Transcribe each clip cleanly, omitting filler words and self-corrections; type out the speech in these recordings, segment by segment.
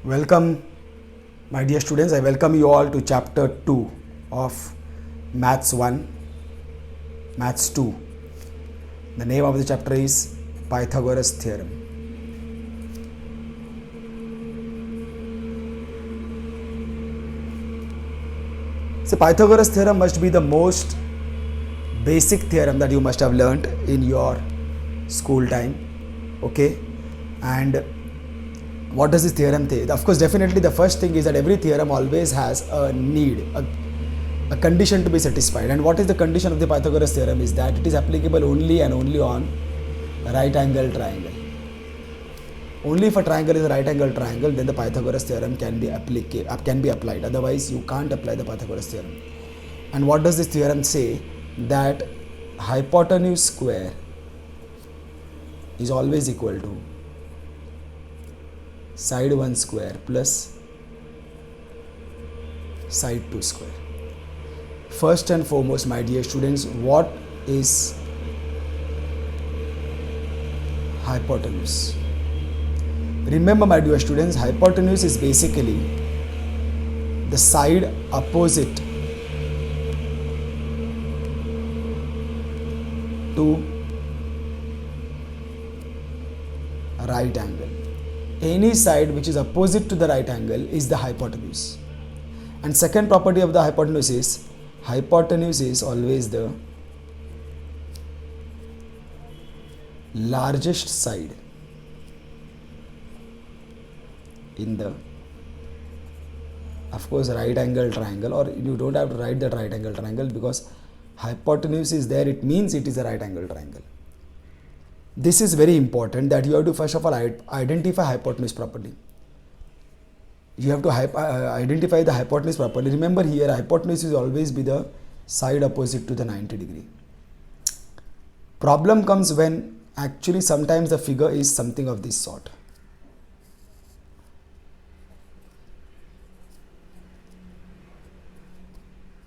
Welcome, my dear students. I welcome you all to chapter 2 of Maths 1, Maths 2. The name of the chapter is Pythagoras Theorem. So Pythagoras Theorem must be the most basic theorem that you must have learnt in your school time. Okay, and what does this theorem say? Of course, definitely the first thing is that every theorem always has a need, a condition to be satisfied. And what is the condition of the Pythagoras theorem is that it is applicable only and only on a right angle triangle. Only if a triangle is a right angle triangle, then the Pythagoras theorem can be applied. Otherwise, you can't apply the Pythagoras theorem. And what does this theorem say? That hypotenuse square is always equal to side 1 square plus side 2 square. First and foremost, my dear students, what is hypotenuse? Remember, my dear students, hypotenuse is basically the side opposite to a right angle. Any side which is opposite to the right angle is the hypotenuse. And second property of the hypotenuse is always the largest side in the, of course, right angle triangle, or you don't have to write that right angle triangle because hypotenuse is there, it means it is a right angle triangle. This is very important that you have to first of all identify hypotenuse properly. You have to identify the hypotenuse properly. Remember here, hypotenuse is always be the side opposite to the 90 degree. Problem comes when actually sometimes the figure is something of this sort.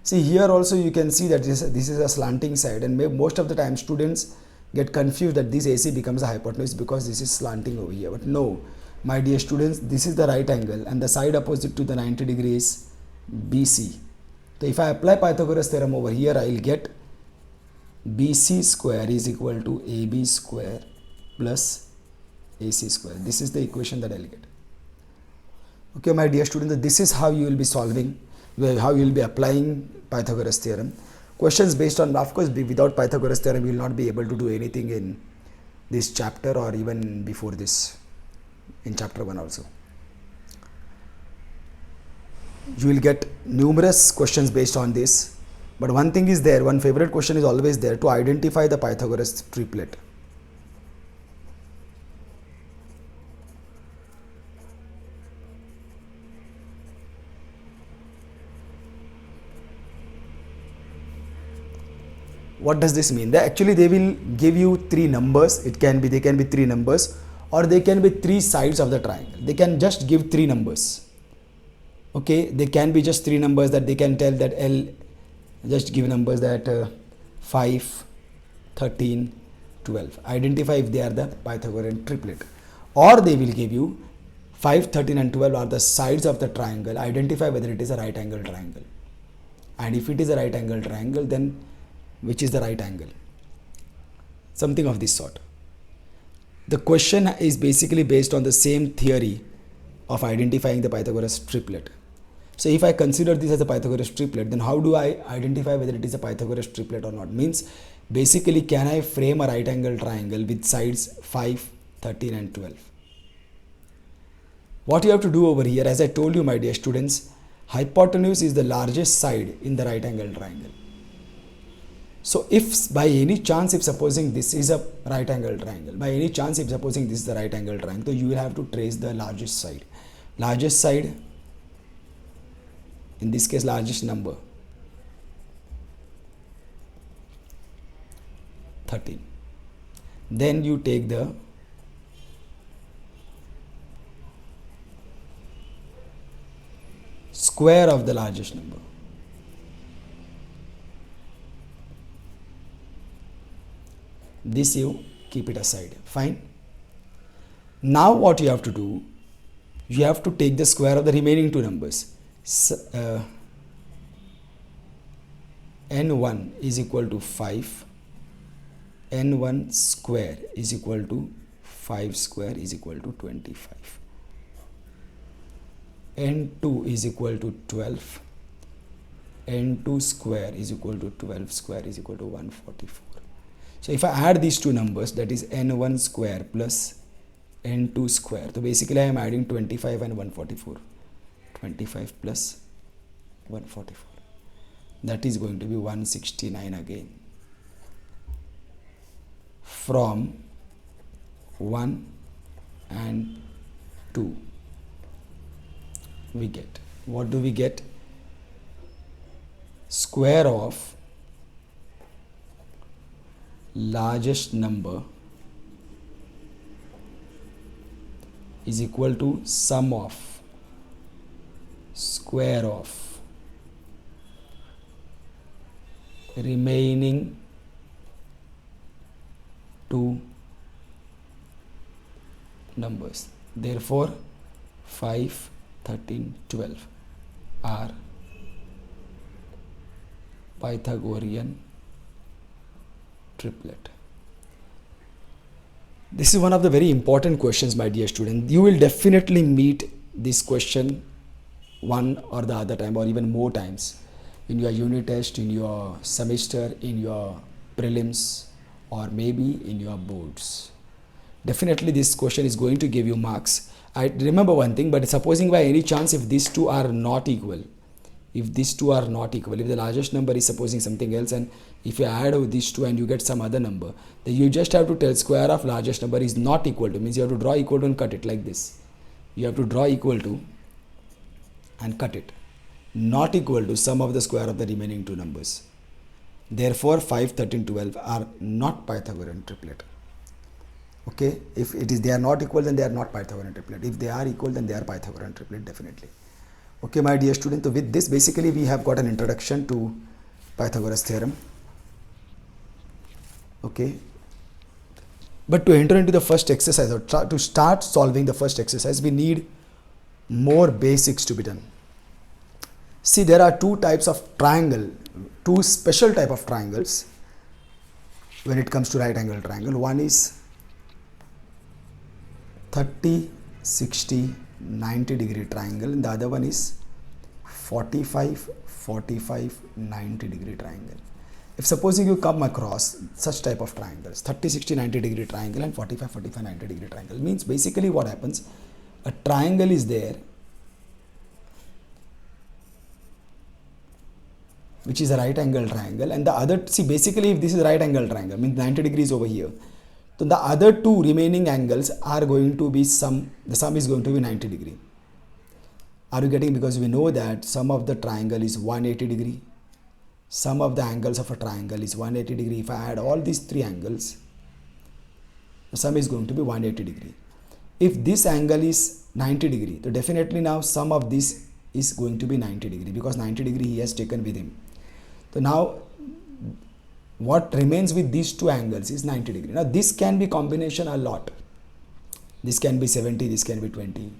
See, here also you can see that this is a slanting side, and most of the time students get confused that this AC becomes a hypotenuse because this is slanting over here. But no, my dear students, this is the right angle and the side opposite to the 90 degree is BC. So if I apply Pythagoras theorem over here, I will get BC square is equal to AB square plus AC square. This is the equation that I will get. Okay, my dear students, this is how you will be solving, how you will be applying Pythagoras theorem. Questions based on, of course, without Pythagoras theorem, you will not be able to do anything in this chapter or even before this, in chapter 1 also. You will get numerous questions based on this, but one thing is there, one favorite question is always there, to identify the Pythagoras triplet. What does this mean? They will give you three numbers. They can be three numbers, or they can be three sides of the triangle. They can just give three numbers. Okay, they can be just three numbers that they can tell that L, just give numbers that 5, 13, 12. Identify if they are the Pythagorean triplet. Or they will give you 5, 13 and 12 are the sides of the triangle. Identify whether it is a right angle triangle. And if it is a right angle triangle, then which is the right angle, something of this sort. The question is basically based on the same theory of identifying the Pythagoras triplet. So if I consider this as a Pythagoras triplet, then how do I identify whether it is a Pythagoras triplet or not? Means basically, can I frame a right angle triangle with sides 5, 13 and 12? What you have to do over here, as I told you, my dear students, hypotenuse is the largest side in the right angle triangle. So if by any chance, if supposing this is a right angle triangle, by any chance if supposing this is the right angle triangle, so you will have to trace the largest side. Largest side, in this case largest number, 13. Then you take the square of the largest number. This you keep it aside. Fine. Now what you have to do, you have to take the square of the remaining two numbers. N1 is equal to 5, N1 square is equal to 5 square is equal to 25, N2 is equal to 12, N2 square is equal to 12 square is equal to 144. So if I add these two numbers, that is N1 square plus N2 square, so basically I am adding 25 and 144, 25 plus 144, that is going to be 169 again. From 1 and 2 we get, what do we get? Square of largest number is equal to sum of square of remaining two numbers. Therefore 5, 13, 12 are Pythagorean triplet. This is one of the very important questions, my dear student. You will definitely meet this question one or the other time, or even more times, in your unit test, in your semester, in your prelims, or maybe in your boards. Definitely this question is going to give you marks. I remember one thing, but supposing by any chance if these two are not equal, if these two are not equal, if the largest number is supposing something else, and if you add these two and you get some other number, then you just have to tell square of largest number is not equal to, means you have to draw equal to and cut it like this. You have to draw equal to and cut it, not equal to sum of the square of the remaining two numbers. Therefore 5, 13, 12 are not Pythagorean triplet. Okay, if it is they are not equal, then they are not Pythagorean triplet. If they are equal, then they are Pythagorean triplet, definitely. Okay, my dear student, so with this basically we have got an introduction to Pythagoras theorem. Okay, but to enter into the first exercise, or to start solving the first exercise, we need more basics to be done. See, there are two types of triangle, two special type of triangles when it comes to right angle triangle. One is 30, 60, 90 degree triangle, and the other one is 45, 45, 90 degree triangle. If supposing you come across such type of triangles, 30, 60, 90 degree triangle and 45, 45, 90 degree triangle, means basically what happens, a triangle is there which is a right angle triangle, and the other, see basically if this is right angle triangle, means 90 degrees over here, so the other two remaining angles are going to be the sum is going to be 90 degree. Are you getting? Because we know that sum of the triangle is 180 degree. Sum of the angles of a triangle is 180 degree. If I add all these three angles, the sum is going to be 180 degree. If this angle is 90 degree, so definitely now sum of this is going to be 90 degree, because 90 degree he has taken with him. So now what remains with these two angles is 90 degree. Now this can be combination a lot. This can be 70, this can be 20.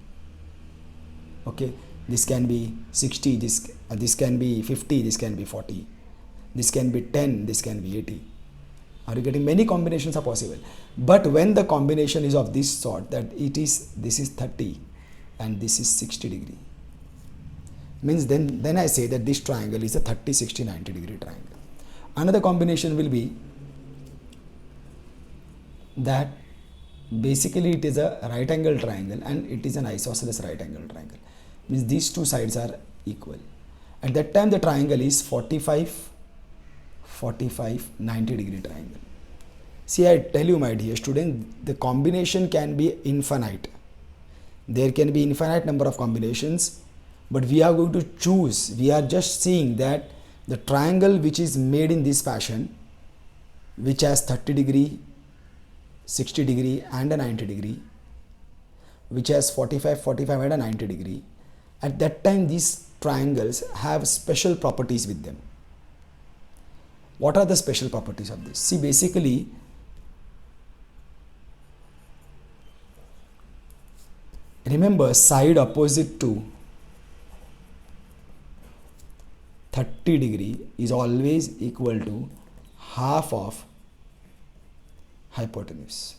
Okay, this can be 60, this can be 50, this can be 40. This can be 10, this can be 80. Are you getting? Many combinations are possible. But when the combination is of this sort, that this is 30 and this is 60 degree, means then I say that this triangle is a 30, 60, 90 degree triangle. Another combination will be that basically it is a right angle triangle and it is an isosceles right angle triangle, means these two sides are equal. At that time the triangle is 45, 45, 90 degree triangle. See, I tell you my dear student, the combination can be infinite. There can be infinite number of combinations, but we are going to choose, we are just seeing that the triangle which is made in this fashion, which has 30 degree, 60 degree and a 90 degree, which has 45, 45 and a 90 degree, at that time these triangles have special properties with them. What are the special properties of this? See, basically, Remember, side opposite to 30 degree is always equal to half of hypotenuse.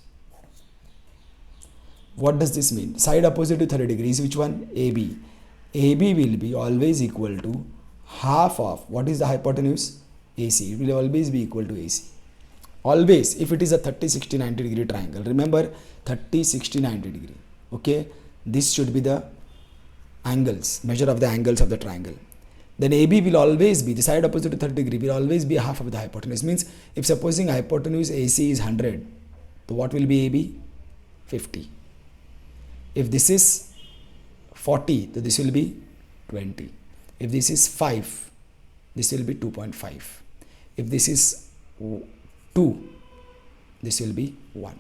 What does this mean? Side opposite to 30 degrees, which one? AB. AB will be always equal to half of, what is the hypotenuse? AC. It will always be equal to AC. Always, if it is a 30, 60, 90 degree triangle. Remember, 30, 60, 90 degree. Okay. This should be the angles, measure of the angles of the triangle. Then AB will always be, the side opposite to 30 degree will always be half of the hypotenuse. Means, if supposing hypotenuse AC is 100, so what will be AB? 50. If this is 40, so this will be 20. If this is 5, this will be 2.5. If this is 2, this will be 1.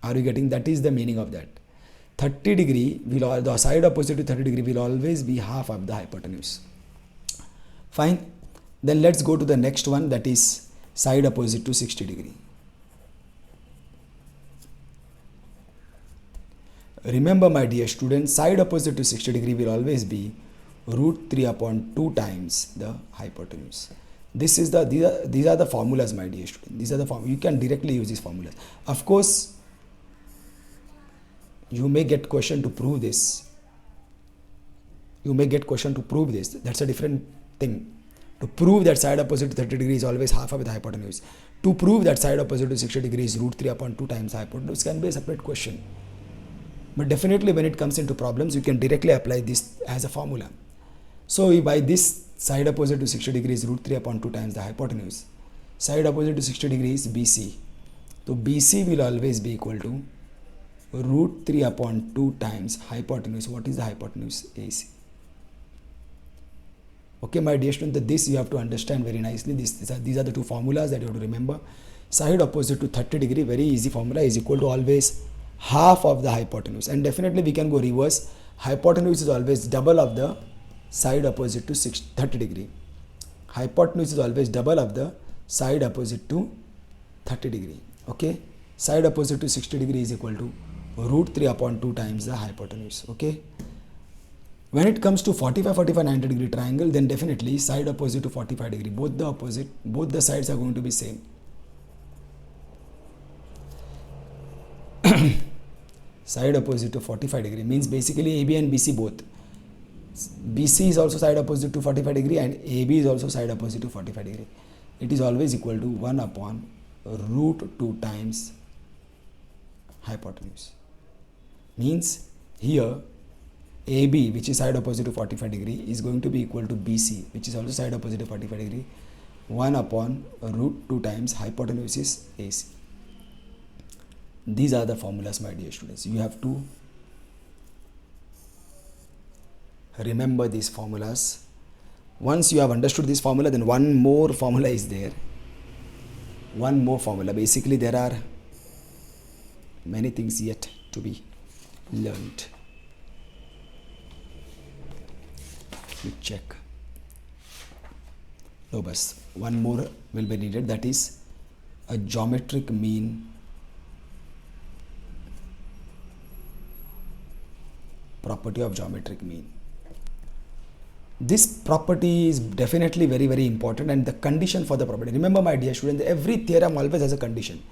Are you getting? That is the meaning of that. 30 degree will, the side opposite to 30 degree will always be half of the hypotenuse. Fine. Then let's go to the next one, that is side opposite to 60 degree. Remember, my dear students, side opposite to 60 degree will always be root 3 upon 2 times the hypotenuse. These are the formulas, my dear student. These are the formulas. You can directly use these formulas. Of course, you may get question to prove this. That's a different thing. To prove that side opposite to 30 degree is always half of the hypotenuse. To prove that side opposite to 60 degree is root 3 upon 2 times the hypotenuse can be a separate question. But definitely when it comes into problems, you can directly apply this as a formula. So by this, side opposite to 60 degree is root 3 upon 2 times the hypotenuse. Side opposite to 60 degree is BC. So BC will always be equal to root 3 upon 2 times hypotenuse. What is the hypotenuse? AC. Okay, my dear student, this you have to understand very nicely. These are the two formulas that you have to remember. Side opposite to 30 degree, very easy formula, is equal to always half of the hypotenuse. And definitely we can go reverse. Hypotenuse is always double of the side opposite to 30 degree. Hypotenuse is always double of the side opposite to 30 degree. Okay. Side opposite to 60 degree is equal to root 3 upon 2 times the hypotenuse. Okay. When it comes to 45, 45, 90 degree triangle, then definitely side opposite to 45 degree, both the sides are going to be same. Side opposite to 45 degree means basically AB and BC both. BC is also side opposite to 45 degree and AB is also side opposite to 45 degree. It is always equal to 1 upon root 2 times hypotenuse. Means here AB, which is side opposite to 45 degree, is going to be equal to BC, which is also side opposite to 45 degree. 1 upon root 2 times hypotenuse is AC. These are the formulas, my dear students. You have to remember these formulas. Once you have understood this formula, then one more formula is there. One more formula. Basically, there are many things yet to be learned. You check. No, bus. One more will be needed. That is a geometric mean property of geometric mean. This property is definitely very, very important, and the condition for the property. Remember, my dear student, every theorem always has a condition.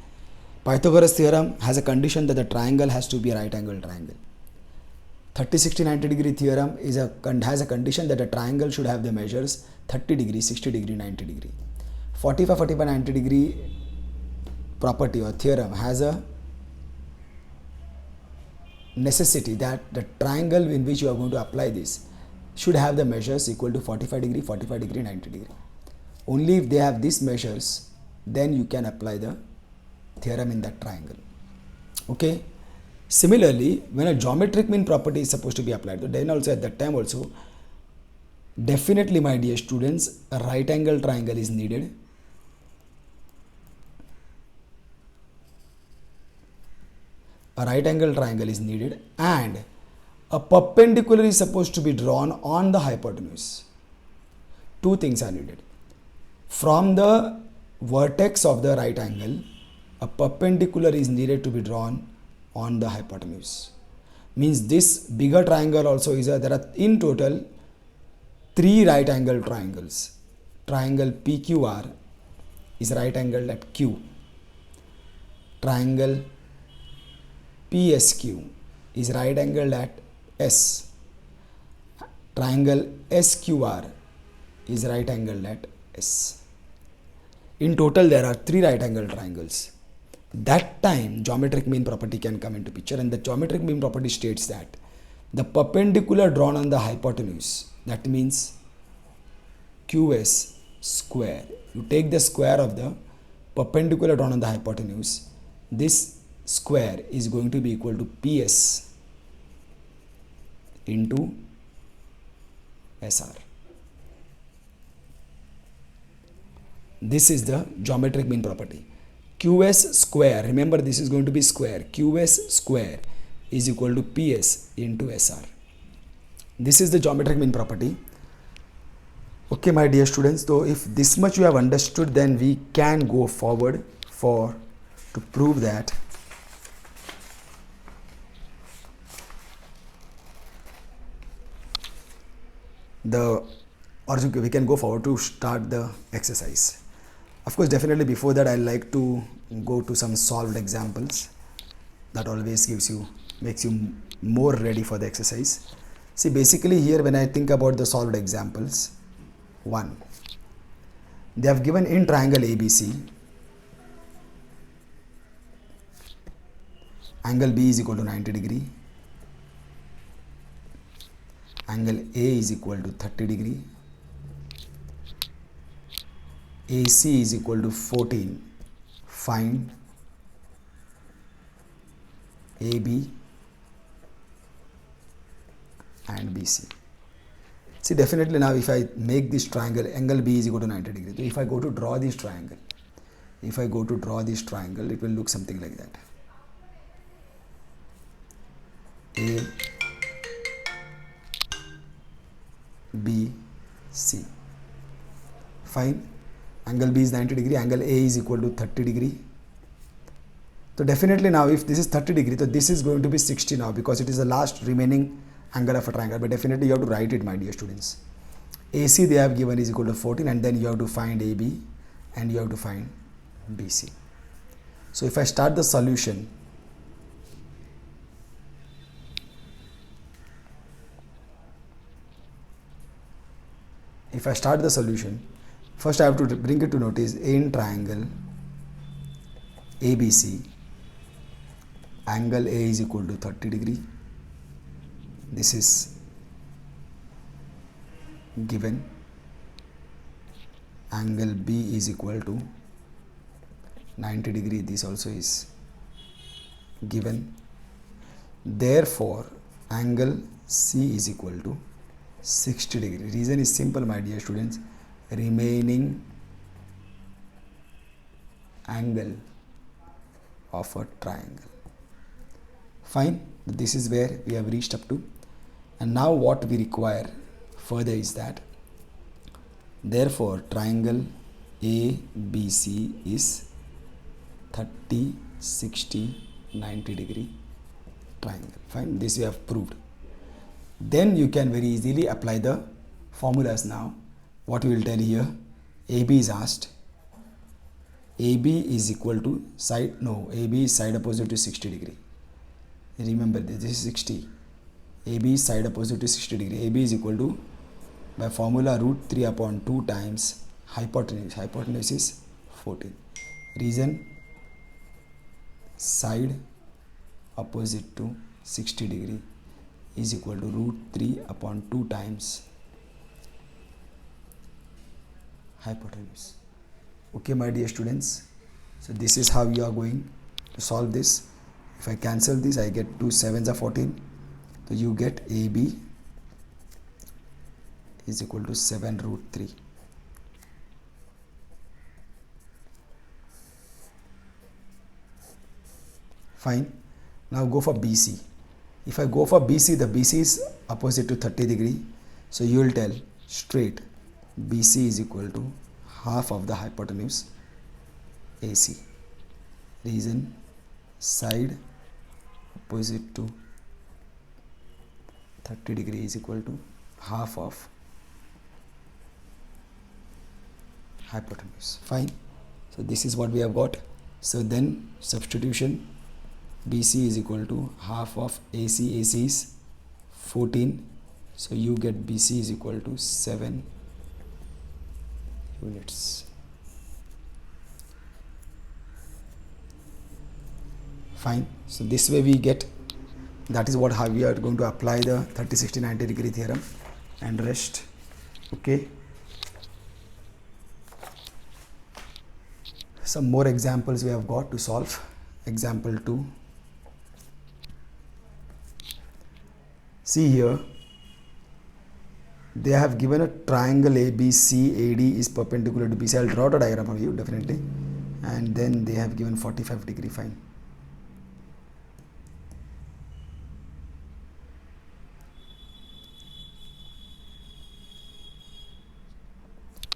Pythagoras theorem has a condition that the triangle has to be a right angle triangle. 30, 60, 90 degree theorem has a condition that a triangle should have the measures 30 degree, 60 degree, 90 degree. 45, 45, 90 degree property or theorem has a necessity that the triangle in which you are going to apply this should have the measures equal to 45 degree, 45 degree, 90 degree. Only if they have these measures, then you can apply the theorem in that triangle. Okay. Similarly, when a geometric mean property is supposed to be applied, then also at that time also, definitely, my dear students, a right angle triangle is needed. A right angle triangle is needed, and a perpendicular is supposed to be drawn on the hypotenuse. Two things are needed. From the vertex of the right angle, a perpendicular is needed to be drawn on the hypotenuse. means this bigger triangle also is there are in total 3 right angle triangles. Triangle PQR is right angled at Q. Triangle PSQ is right angled at S. Triangle SQR is right angled at S. In total there are 3 right angle triangles. That time geometric mean property can come into picture, and the geometric mean property states that the perpendicular drawn on the hypotenuse, that means QS square, you take the square of the perpendicular drawn on the hypotenuse, this square is going to be equal to PS into SR. This is the geometric mean property. QS square, remember this is going to be square, QS square is equal to PS into SR. This is the geometric mean property. Okay, my dear students, so if this much you have understood, then we can go forward to prove that we can go forward to start the exercise. Of course, definitely before that I like to go to some solved examples. That always makes you more ready for the exercise. See, basically here when I think about the solved examples, 1, they have given in triangle ABC, angle B is equal to 90 degree, angle A is equal to 30 degree, AC is equal to 14, find AB and BC. See, definitely now if I make this triangle, angle B is equal to 90 degree. So if I go to draw this triangle, it will look something like that. A, B, C. Fine. Angle B is 90 degree, angle A is equal to 30 degree. So definitely now if this is 30 degree, so this is going to be 60 now, because it is the last remaining angle of a triangle. But definitely you have to write it, my dear students. AC they have given is equal to 14, and then you have to find AB and you have to find BC. So if I start the solution, first I have to bring it to notice in triangle ABC, angle A is equal to 30 degree. This is given. Angle B is equal to 90 degree. This also is given. Therefore, angle C is equal to 60 degree. Reason is simple, my dear students. Remaining angle of a triangle. Fine. This is where we have reached up to. And now what we require further is that, therefore, triangle ABC is 30, 60, 90 degree triangle. Fine. This we have proved. Then you can very easily apply the formulas now. What we will tell here, AB is asked. AB is equal to AB is side opposite to 60 degree. Remember this is 60. AB is side opposite to 60 degree. AB is equal to, by formula, root 3 upon 2 times hypotenuse. Hypotenuse is 14. Reason, side opposite to 60 degree is equal to root 3 upon 2 times hypotenuse. Okay, my dear students. So this is how you are going to solve this. If I cancel this, I get 2 7s are 14. So you get AB is equal to 7 root 3. Fine. Now go for BC. If I go for BC, the BC is opposite to 30 degree. So you will tell straight BC is equal to half of the hypotenuse AC. Reason, side opposite to 30 degree is equal to half of hypotenuse. Fine. So this is what we have got. So then substitution, BC is equal to half of AC. AC is 14. So you get BC is equal to 7 units. Fine. So this way we get, that is what how we are going to apply the 30, 60, 90 degree theorem and rest. Okay. Some more examples we have got to solve. Example 2. See here, they have given a triangle ABC, AD is perpendicular to BC. I will draw the diagram for you definitely. And then they have given 45 degree. Fine.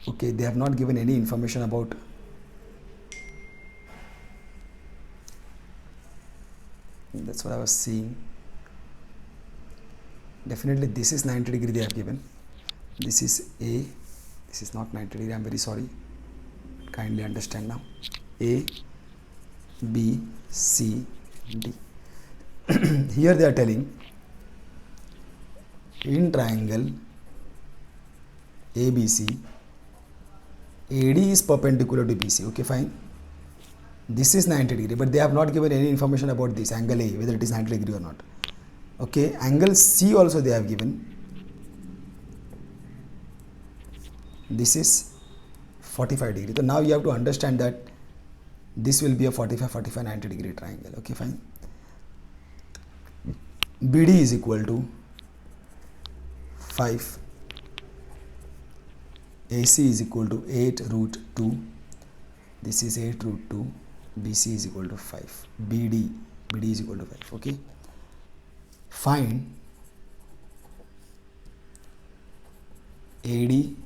Okay, they have not given any information about that's what I was seeing. Definitely this is 90 degree they have given. This is A. This is not 90 degree. I am very sorry. Kindly understand now. A, B, C, D. Here they are telling in triangle ABC, AD is perpendicular to BC. Okay, fine. This is 90 degree, but they have not given any information about this angle A, whether it is 90 degree or not. Okay, angle C also they have given. This is 45 degree. So now you have to understand that this will be a 45, 45, 90 degree triangle. Okay, fine. BD is equal to 5. AC is equal to 8 root 2. This is 8 root 2. BC is equal to 5. BD is equal to 5. Okay. Find AD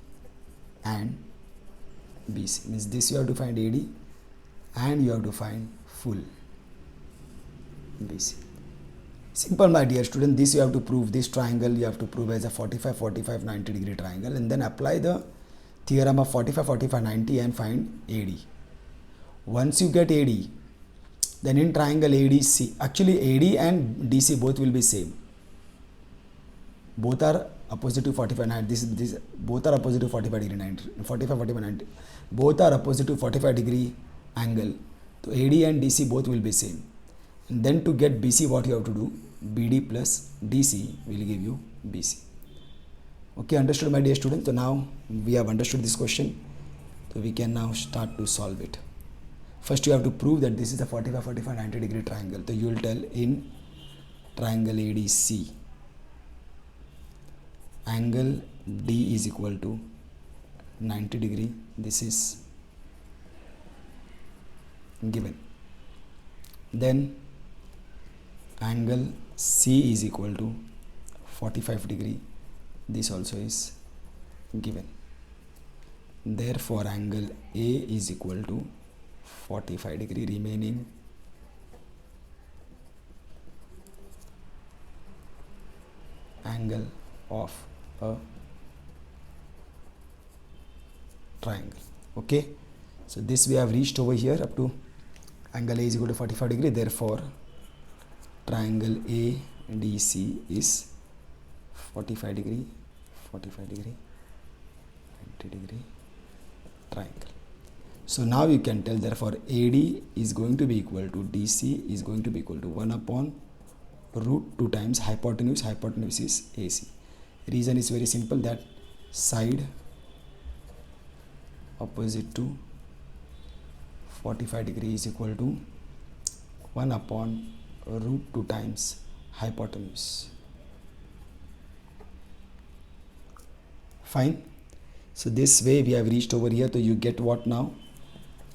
and BC. Means this you have to find AD and you have to find full BC. Simple, my dear student. This you have to prove. This triangle you have to prove as a 45, 45, 90 degree triangle, and then apply the theorem of 45, 45, 90 and find AD. Once you get AD, then in triangle ADC, actually AD and DC both will be same. Both are opposite to 45, 90. This both are opposite to 45 degree 90, 45, 45, 90. Both are opposite to 45 degree angle. So AD and DC both will be same. And then to get BC, what you have to do? BD plus DC will give you BC. Okay, understood, my dear student? So now we have understood this question. So we can now start to solve it. First you have to prove that this is a 45, 45, 90 degree triangle. So you will tell in triangle ADC, angle D is equal to 90 degree. This is given. Then angle C is equal to 45 degree. This also is given. Therefore angle A is equal to 45 degree, remaining angle of a triangle. Okay, so this we have reached over here up to angle A is equal to 45 degree. Therefore triangle ADC is 45 degree, 45 degree, 90 degree triangle. So now you can tell, therefore AD is going to be equal to DC is going to be equal to 1 upon root 2 times hypotenuse. Hypotenuse is AC. Reason is very simple, that side opposite to 45 degree is equal to 1 upon root 2 times hypotenuse. Fine. So this way we have reached over here. So you get what now?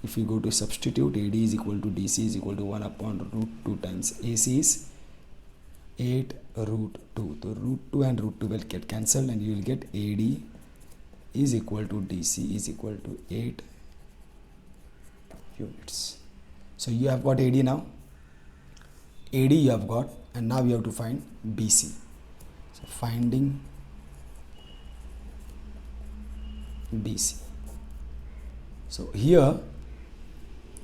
If you go to substitute, AD is equal to DC is equal to 1 upon root 2 times AC is 8 root 2. So root 2 and root 2 will get cancelled and you will get AD is equal to DC is equal to 8 units. So you have got AD now. AD you have got, and now you have to find BC. So finding BC. So here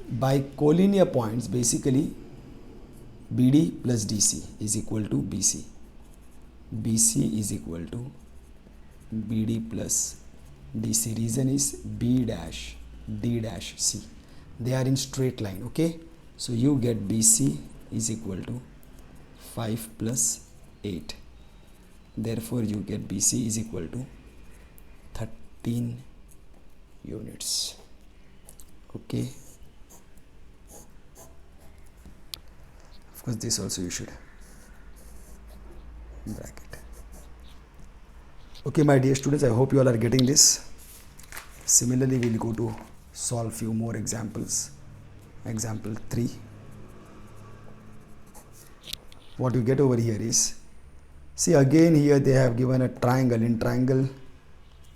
by collinear points, basically BD plus DC is equal to BC. BC is equal to BD plus DC. Reason is B dash D dash C. They are in straight line. Okay. So you get BC is equal to 5 plus 8. Therefore you get BC is equal to 13 units. Okay. Of course this also you should bracket. Okay, my dear students, I hope you all are getting this. Similarly, we'll go to solve few more examples. Example 3. What you get over here is, see again here they have given a triangle. In triangle,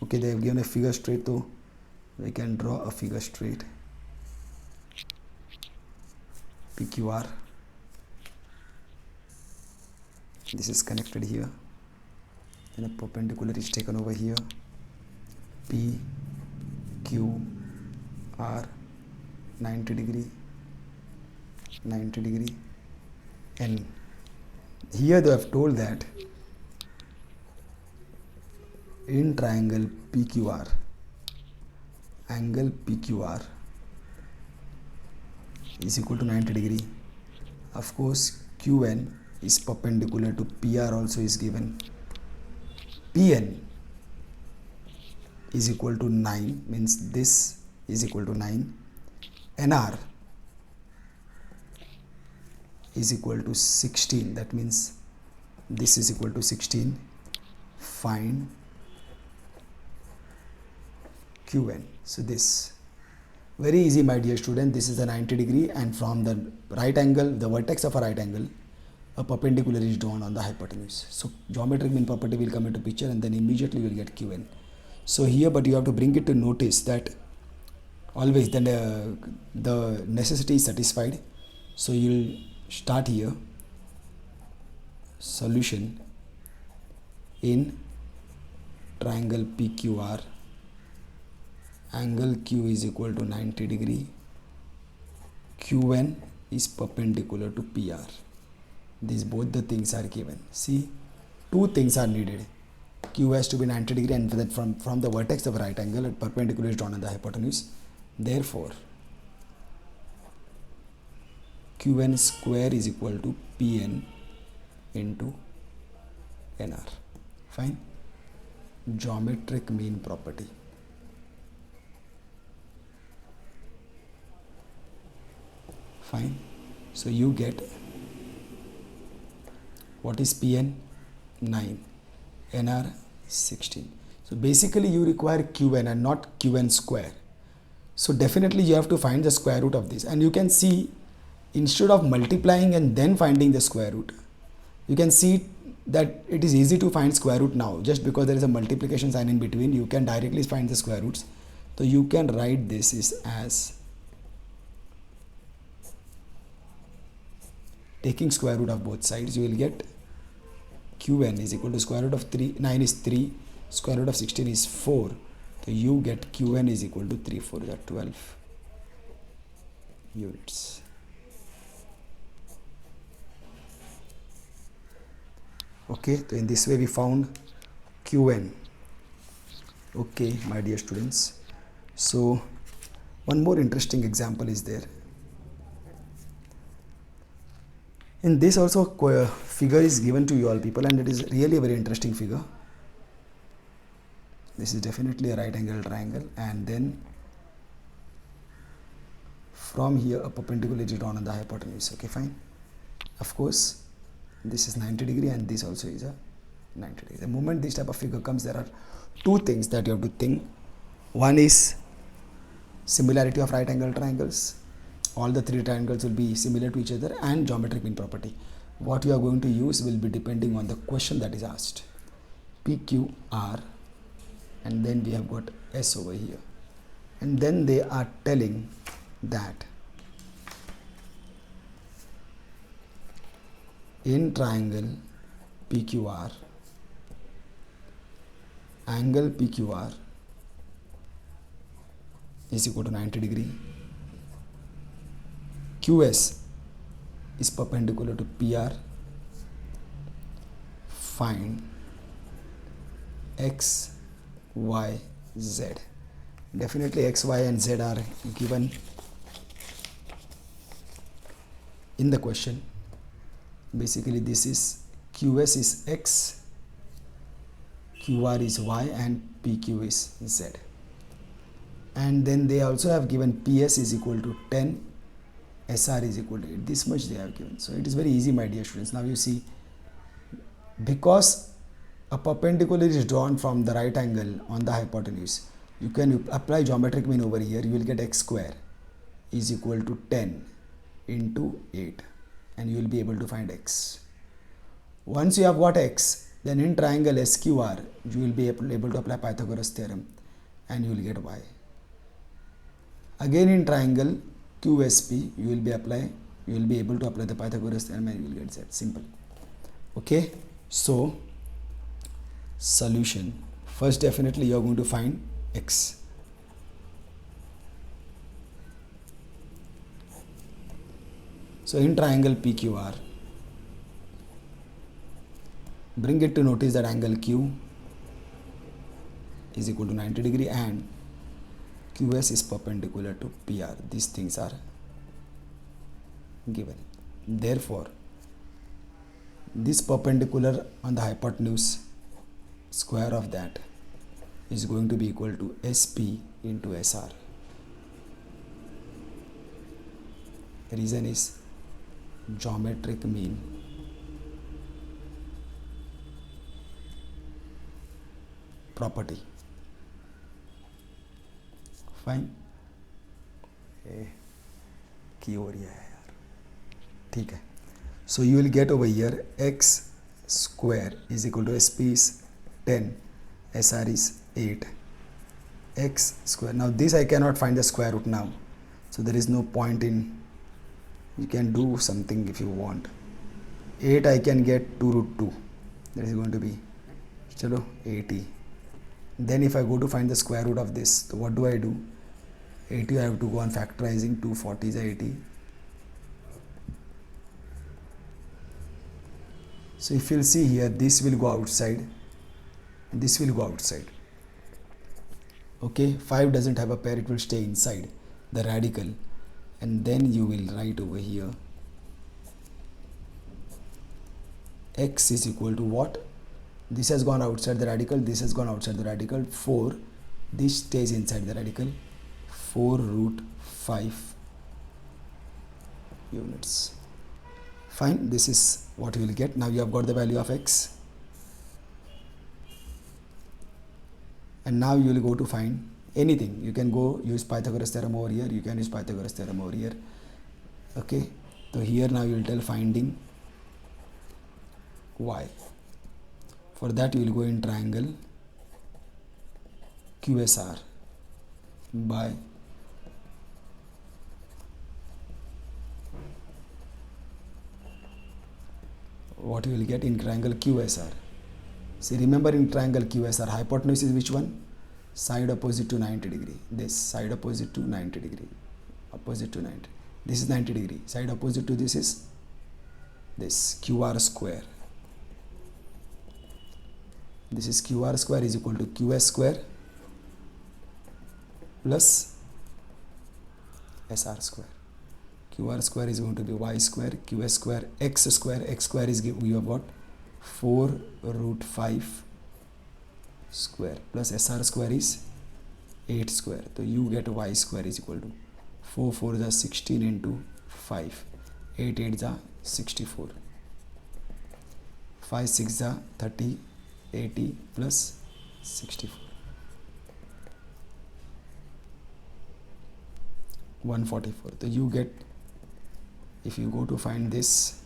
okay, they have given a figure straight, so we can draw a figure straight. PQR. This is connected here. And a perpendicular is taken over here. P, Q, R, 90 degree, 90 degree, N. Here they have told that in triangle PQR, angle PQR is equal to 90 degree. Of course, QN is perpendicular to PR also is given. PN is equal to 9, means this is equal to 9. NR is equal to 16, that means this is equal to 16. Find QN. So this, very easy my dear student, this is a 90 degree and from the right angle, the vertex of a right angle, a perpendicular is drawn on the hypotenuse. So geometric mean property will come into picture and then immediately you will get QN. So here, but you have to bring it to notice that always then the necessity is satisfied. So you will start here, solution in triangle PQR, angle Q is equal to 90 degree, QN is perpendicular to PR. These both the things are given. See, two things are needed. Q has to be 90 degree and that from the vertex of a right angle, a perpendicular is drawn on the hypotenuse. Therefore, QN square is equal to PN into NR. Fine. Geometric mean property. Fine. So you get, what is PN? 9. NR 16. So basically you require QN and not QN square. So definitely you have to find the square root of this, and you can see instead of multiplying and then finding the square root, you can see that it is easy to find square root now. Just because there is a multiplication sign in between, you can directly find the square roots. So you can write this is as taking square root of both sides, you will get QN is equal to square root of 3, 9 is 3, square root of 16 is 4. So you get QN is equal to 3 4 is 12 units. Okay, so in this way we found QN. Okay, my dear students. So one more interesting example is there. In this also figure is given to you all people, and it is really a very interesting figure. This is definitely a right angle triangle, and then from here a perpendicular is drawn on the hypotenuse. Okay, fine. Of course, this is 90 degree and this also is a 90 degree. The moment this type of figure comes, there are two things that you have to think. One is similarity of right angle triangles. All the three triangles will be similar to each other, and geometric mean property. What you are going to use will be depending on the question that is asked. PQR, and then we have got S over here. And then they are telling that in triangle PQR, angle PQR is equal to 90 degree. QS is perpendicular to PR. Find X, Y, Z. Definitely X, Y and Z are given in the question. Basically this is QS is X, QR is Y and PQ is Z. And then they also have given PS is equal to 10, SR is equal to 8. This much they have given. So it is very easy, my dear students. Now you see, because a perpendicular is drawn from the right angle on the hypotenuse, you can apply geometric mean over here. You will get x square is equal to 10 into 8 and you will be able to find x. Once you have got x, then in triangle SQR you will be able to apply Pythagoras theorem and you will get y. Again in triangle QSP you will be able to apply the Pythagoras theorem and you will get z. Simple. Okay, so solution. First, definitely you are going to find x. So in triangle PQR, bring it to notice that angle Q is equal to 90 degree and QS is perpendicular to PR. These things are given. Therefore, this perpendicular on the hypotenuse, square of that is going to be equal to SP into SR. The reason is geometric mean property. Fine. की हो रही है यार, ठीक है. So you will get over here x square is equal to SP is 10, SR is 8, x square. Now this I cannot find the square root now, so there is no point in, you can do something if you want. 8 I can get 2 root 2, that is going to be chalo 80. Then if I go to find the square root of this, so what do? 80 I have to go on factorizing. 240 is 80. So if you'll see here, this will go outside, this will go outside. Okay, 5 doesn't have a pair, it will stay inside the radical, and then you will write over here x is equal to what? This has gone outside the radical, this has gone outside the radical, 4, this stays inside the radical, 4 root 5 units. Fine, this is what you will get. Now you have got the value of x, and now you will go to find anything. You can go use Pythagoras theorem over here, you can use Pythagoras theorem over here. Okay, so here now you will tell finding y. For that you will go in triangle QSR by what you will get in triangle QSR. See, remember in triangle QSR, hypotenuse is which one? Side opposite to 90 degree. This side opposite to 90 degree. Opposite to 90. This is 90 degree. Side opposite to this is this QR square. This is QR square is equal to QS square plus SR square. QR square is going to be y square, QS square, x square is we have got 4 root 5 square plus SR square is 8 square. So you get y square is equal to 4 4 is 16 into 5, 8 8 is 64, 5 6 is 30, 80 plus 64, 144. So you get, if you go to find this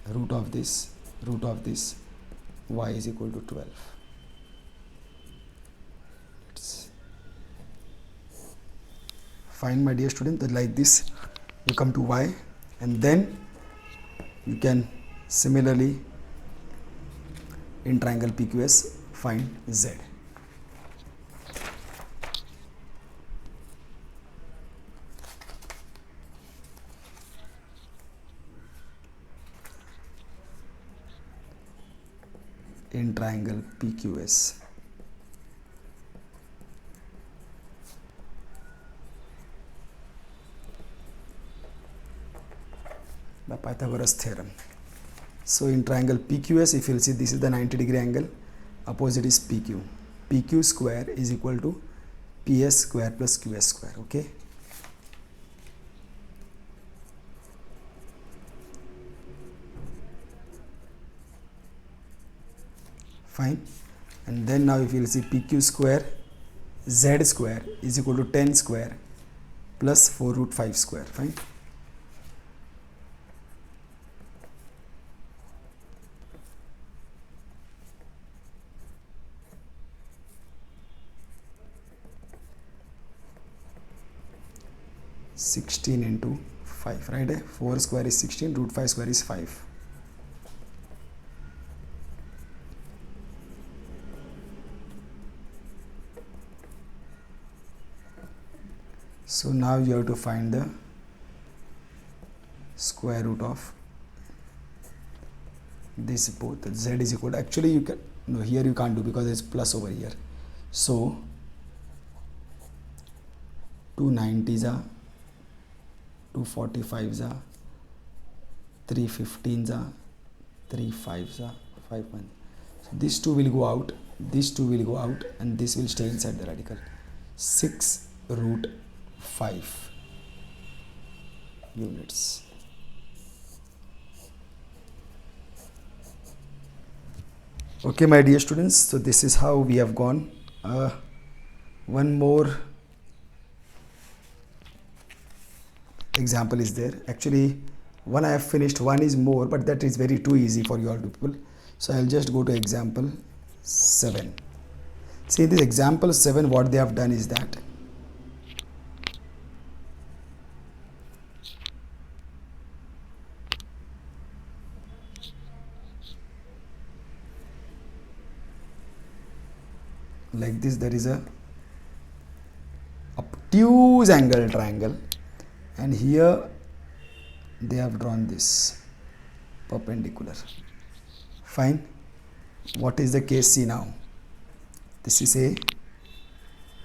root of this, y is equal to 12. It's fine, my dear student, that like this you come to y, and then you can similarly in triangle PQS find z. in triangle PQS. By Pythagoras theorem. So in triangle PQS, if you'll see, this is the 90-degree angle, opposite is PQ. PQ square is equal to PS square plus QS square. Okay. Fine. And then now if you'll see, PQ square Z square is equal to 10 square plus 4 root 5 square. Fine. (16 into 5), right? 4 square is 16, root 5 square is 5. So now you have to find the square root of this both. Z is equal to, actually you can, no, here you can't do because it's plus over here. So 2 90s are, 2 45s are, 3 15s are, 3 5s are, 5 1. So these two will go out, these two will go out, and this will stay inside the radical. 6 root 5 units. Okay, my dear students, so this is how we have gone. One more example is there. Actually, one I have finished, one is more, but that is very too easy for you all people. So I'll just go to example 7. See, this example 7, what they have done is that like this, there is a obtuse angle triangle, and here they have drawn this perpendicular. Fine. What is the case C now? This is A,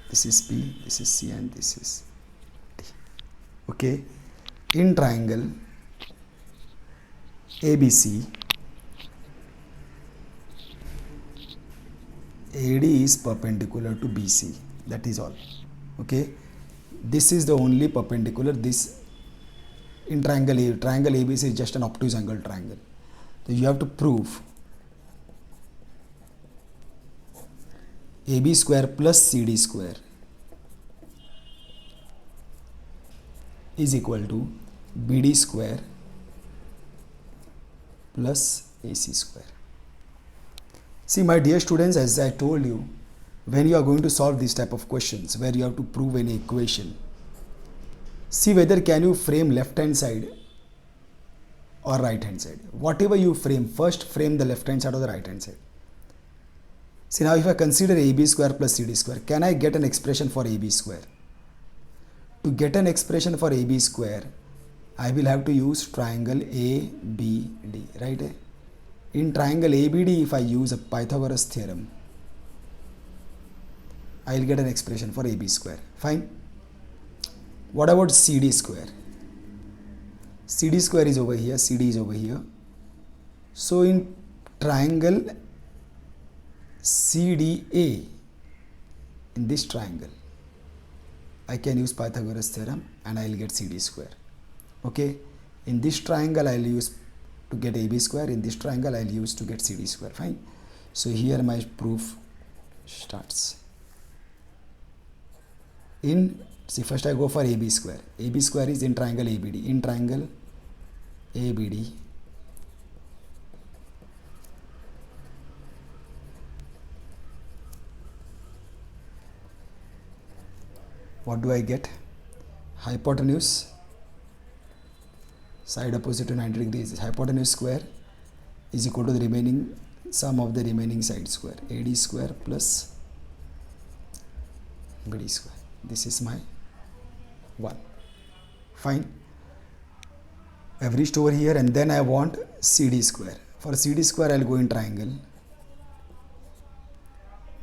this is B, this is C, and this is D. Okay. In triangle ABC, AD is perpendicular to BC. That is all. Okay. This is the only perpendicular. This in triangle ABC is just an obtuse angle triangle. So you have to prove AB square plus CD square is equal to BD square plus AC square. See, my dear students, as I told you, when you are going to solve this type of questions where you have to prove an equation, see whether can you frame left hand side or right hand side. Whatever you frame, first frame the left hand side or the right hand side. See, now if I consider AB square plus CD square, can I get an expression for AB square? To get an expression for AB square, I will have to use triangle ABD, right? In triangle ABD, if I use a Pythagoras theorem, I will get an expression for AB square. Fine. What about CD square? CD square is over here, CD is over here. So in triangle CDA, in this triangle, I can use Pythagoras theorem and I will get CD square. Okay. In this triangle, I will use to get AB square. In this triangle, I will use to get CD square. Fine. So here my proof starts. See, first I go for AB square. AB square is in triangle ABD. In triangle ABD, what do I get? Hypotenuse, side opposite to 90 degrees, hypotenuse square is equal to the remaining sum of the remaining side square, AD square plus BD square. This is my 1. Fine. I have reached over here, and then I want CD square. For CD square, I will go in triangle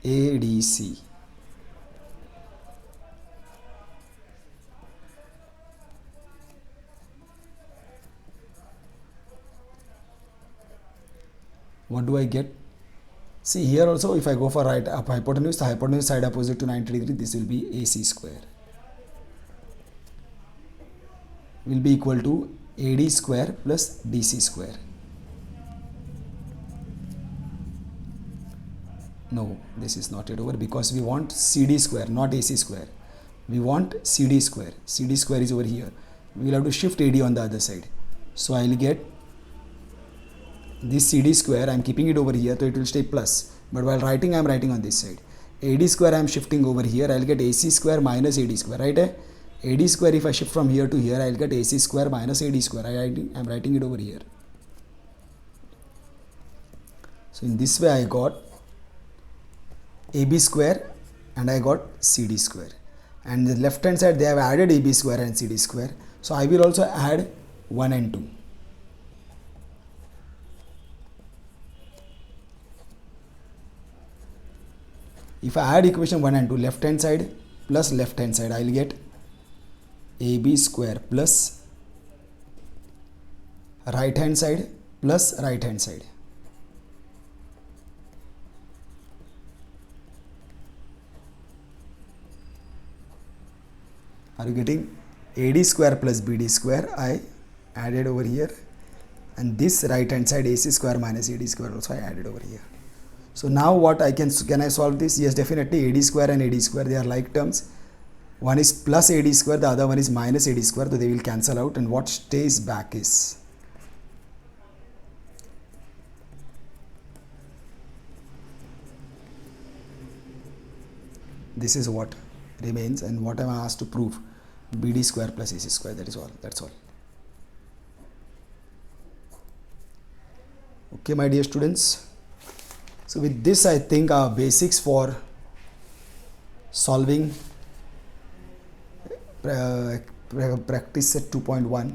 ADC. What do I get? See here also, if I go for right up hypotenuse, the hypotenuse side opposite to 90 degree, this will be AC square. Will be equal to AD square plus DC square. No, this is not yet over because we want CD square, not AC square. We want CD square. CD square is over here. We will have to shift AD on the other side. So I will get this CD square, I am keeping it over here, so it will stay plus. But while writing, I am writing on this side. AD square I am shifting over here, I will get AC square minus AD square, right? AD square, if I shift from here to here, I will get AC square minus AD square. I am writing it over here. So in this way, I got AB square and I got CD square. And the left hand side, they have added AB square and CD square. So I will also add 1 and 2. If I add equation 1 and 2, left hand side plus left hand side, I will get AB square plus right hand side plus right hand side. Are you getting? AD square plus BD square I added over here, and this right hand side AC square minus AD square also I added over here. So now what I can I solve this? Yes, definitely AD square and AD square, they are like terms. One is plus AD square, the other one is minus AD square, so they will cancel out, and what stays back is this is what remains, and what I am asked to prove, BD square plus AC square, that is all, that's all. Okay, my dear students. So with this, I think our basics for solving practice set 2.1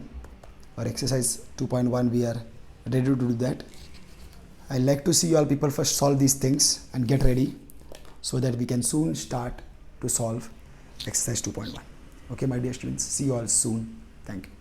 or exercise 2.1, we are ready to do that. I like to see you all people first solve these things and get ready so that we can soon start to solve exercise 2.1. Okay, my dear students, see you all soon. Thank you.